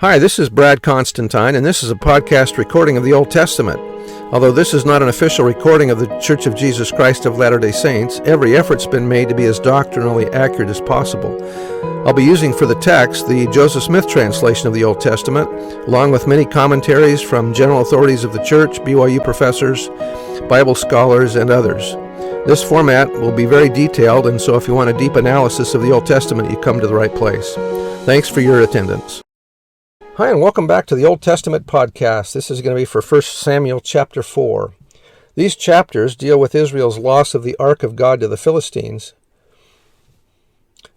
Hi, this is Brad Constantine, and this is a podcast recording of the Old Testament. Although this is not an official recording of the Church of Jesus Christ of Latter-day Saints, every effort's been made to be as doctrinally accurate as possible. I'll be using for the text the Joseph Smith translation of the Old Testament, along with many commentaries from general authorities of the Church, BYU professors, Bible scholars, and others. This format will be very detailed, and so if you want a deep analysis of the Old Testament, you come to the right place. Thanks for your attendance. Hi, and welcome back to the Old Testament podcast. This is going to be for 1 Samuel chapter 4. These chapters deal with Israel's loss of the Ark of God to the Philistines.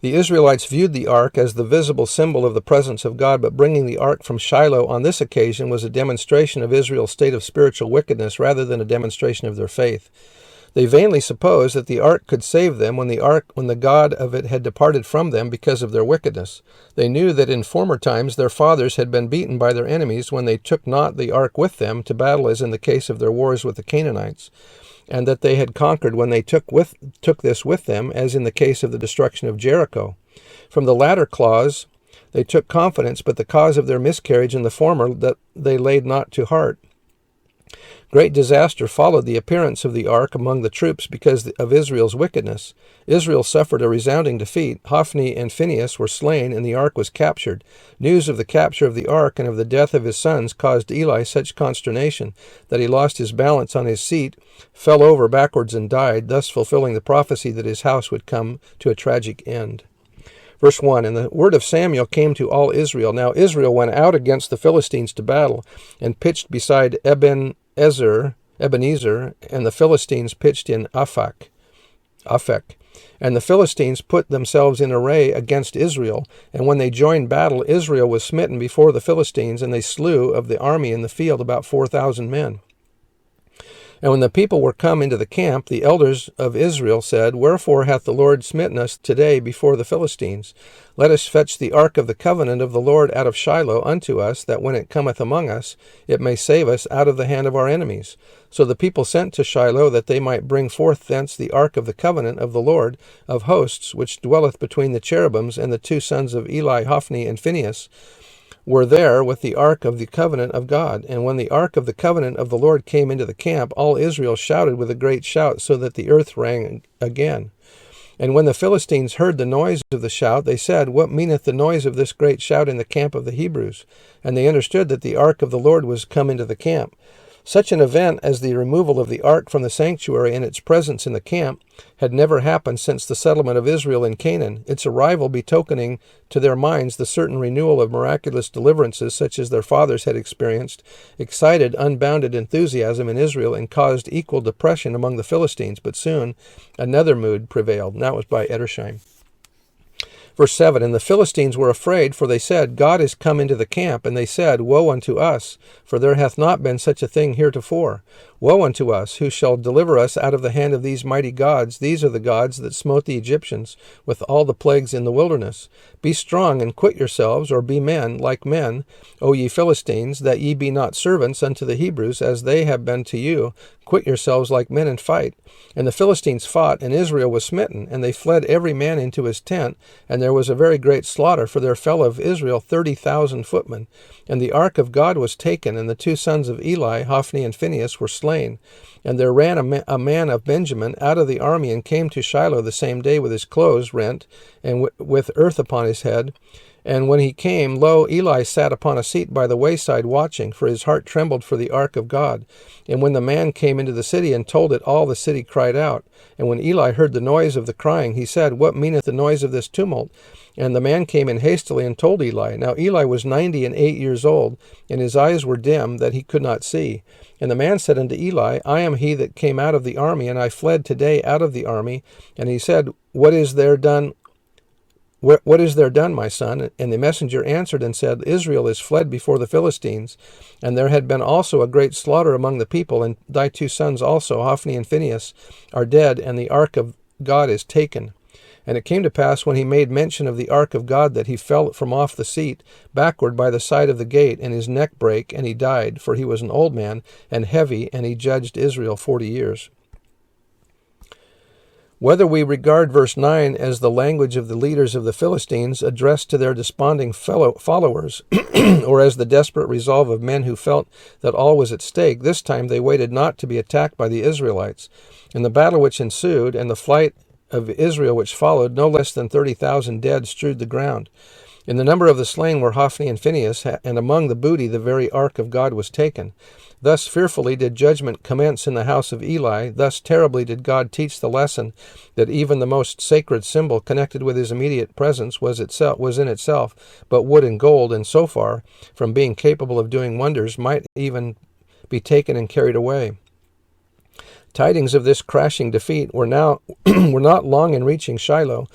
The Israelites viewed the Ark as the visible symbol of the presence of God, but bringing the Ark from Shiloh on this occasion was a demonstration of Israel's state of spiritual wickedness rather than a demonstration of their faith. They vainly supposed that the ark could save them when the God of it had departed from them because of their wickedness. They knew that in former times their fathers had been beaten by their enemies when they took not the ark with them to battle, as in the case of their wars with the Canaanites, and that they had conquered when they took this with them, as in the case of the destruction of Jericho. From the latter clause they took confidence, but the cause of their miscarriage in the former that they laid not to heart. Great disaster followed the appearance of the ark among the troops because of Israel's wickedness. Israel suffered a resounding defeat. Hophni and Phinehas were slain, and the ark was captured. News of the capture of the ark and of the death of his sons caused Eli such consternation that he lost his balance on his seat, fell over backwards, and died, thus fulfilling the prophecy that his house would come to a tragic end. Verse 1, And the word of Samuel came to all Israel. Now Israel went out against the Philistines to battle, and pitched beside Ebenezer, and the Philistines pitched in Aphek. And the Philistines put themselves in array against Israel, and when they joined battle, Israel was smitten before the Philistines, and they slew of the army in the field about 4,000 men. And when the people were come into the camp, the elders of Israel said, Wherefore hath the Lord smitten us today before the Philistines? Let us fetch the ark of the covenant of the Lord out of Shiloh unto us, that when it cometh among us, it may save us out of the hand of our enemies. So the people sent to Shiloh, that they might bring forth thence the ark of the covenant of the Lord of hosts, which dwelleth between the cherubims, and the two sons of Eli, Hophni and Phinehas, were there with the ark of the covenant of God. And when the ark of the covenant of the Lord came into the camp, all Israel shouted with a great shout, so that the earth rang again. And when the Philistines heard the noise of the shout, they said, What meaneth the noise of this great shout in the camp of the Hebrews? And they understood that the ark of the Lord was come into the camp. Such an event as the removal of the ark from the sanctuary and its presence in the camp had never happened since the settlement of Israel in Canaan, its arrival betokening to their minds the certain renewal of miraculous deliverances such as their fathers had experienced, excited unbounded enthusiasm in Israel and caused equal depression among the Philistines. But soon another mood prevailed, and that was by Edersheim. Verse 7, And the Philistines were afraid, for they said, God is come into the camp. And they said, Woe unto us, for there hath not been such a thing heretofore. Woe unto us, who shall deliver us out of the hand of these mighty gods? These are the gods that smote the Egyptians with all the plagues in the wilderness. Be strong and quit yourselves, or be men, like men, O ye Philistines, that ye be not servants unto the Hebrews, as they have been to you. Quit yourselves like men and fight. And the Philistines fought, and Israel was smitten, and they fled every man into his tent, and there was a very great slaughter, for there fell of Israel 30,000 footmen. And the ark of God was taken, and the two sons of Eli, Hophni and Phinehas, were slain. And there ran a man of Benjamin out of the army, and came to Shiloh the same day with his clothes rent, and with earth upon his head. And when he came, lo, Eli sat upon a seat by the wayside watching, for his heart trembled for the ark of God. And when the man came into the city and told it all, the city cried out. And when Eli heard the noise of the crying, he said, What meaneth the noise of this tumult? And the man came in hastily and told Eli. Now Eli was 98 years old, and his eyes were dim, that he could not see. And the man said unto Eli, I am he that came out of the army, and I fled today out of the army. And he said, What is there done, my son? And the messenger answered and said, Israel is fled before the Philistines, and there had been also a great slaughter among the people, and thy two sons also, Hophni and Phinehas, are dead, and the ark of God is taken. And it came to pass, when he made mention of the ark of God, that he fell from off the seat backward by the side of the gate, and his neck brake, and he died, for he was an old man and heavy, and he judged Israel 40 years. Whether we regard verse 9 as the language of the leaders of the Philistines addressed to their desponding followers, or as the desperate resolve of men who felt that all was at stake, this time they waited not to be attacked by the Israelites. In the battle which ensued, and the flight of Israel which followed, no less than 30,000 dead strewed the ground. In the number of the slain were Hophni and Phinehas, and among the booty the very ark of God was taken. Thus fearfully did judgment commence in the house of Eli. Thus terribly did God teach the lesson that even the most sacred symbol connected with his immediate presence was in itself but wood and gold, and so far from being capable of doing wonders, might even be taken and carried away. Tidings of this crashing defeat were not long in reaching Shiloh.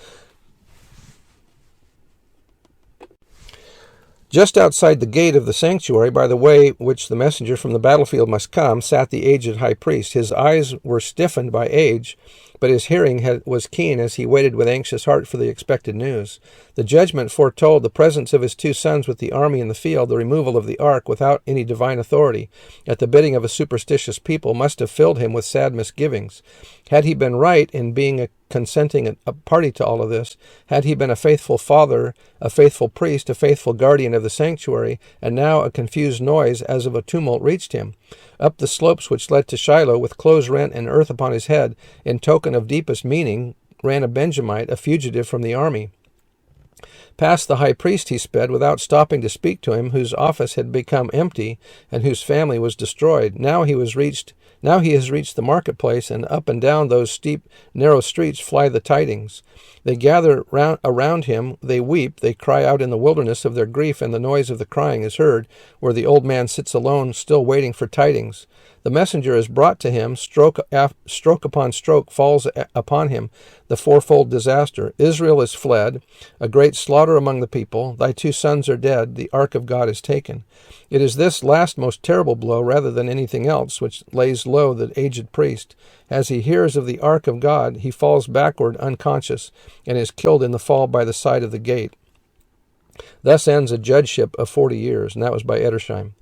Just outside the gate of the sanctuary, by the way which the messenger from the battlefield must come, sat the aged high priest. His eyes were stiffened by age, but his hearing was keen as he waited with anxious heart for the expected news. The judgment foretold the presence of his two sons with the army in the field, the removal of the ark without any divine authority, at the bidding of a superstitious people, must have filled him with sad misgivings. Had he been right in being consenting a party to all of this, had he been a faithful father, a faithful priest, a faithful guardian of the sanctuary, and now a confused noise as of a tumult reached him. Up the slopes which led to Shiloh, with clothes rent and earth upon his head, in token of deepest meaning, ran a Benjamite, a fugitive from the army. Past the high priest he sped, without stopping to speak to him, whose office had become empty and whose family was destroyed. Now he has reached the marketplace, and up and down those steep, narrow streets fly the tidings. They gather around him, they weep, they cry out in the wilderness of their grief, and the noise of the crying is heard, where the old man sits alone, still waiting for tidings. The messenger is brought to him, stroke upon stroke falls upon him, the fourfold disaster. Israel is fled, a great slaughter among the people, thy two sons are dead, the ark of God is taken. It is this last most terrible blow, rather than anything else, which lays low the aged priest. As he hears of the ark of God, he falls backward unconscious, and is killed in the fall by the side of the gate. Thus ends a judgeship of 40 years, and that was by Edersheim.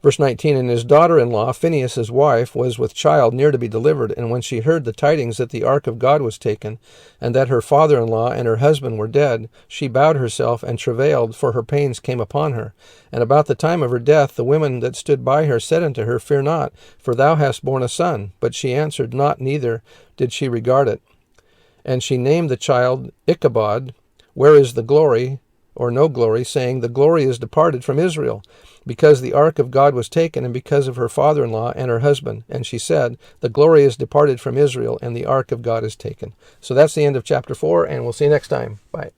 Verse 19, and his daughter-in-law, Phinehas, his wife, was with child near to be delivered, and when she heard the tidings that the ark of God was taken, and that her father-in-law and her husband were dead, she bowed herself and travailed, for her pains came upon her. And about the time of her death, the women that stood by her said unto her, Fear not, for thou hast borne a son. But she answered not, neither did she regard it. And she named the child Ichabod, where is the glory, or no glory, saying, The glory is departed from Israel, because the ark of God was taken, and because of her father-in-law and her husband. And she said, The glory is departed from Israel, and the ark of God is taken. So that's the end of chapter 4, and we'll see you next time. Bye.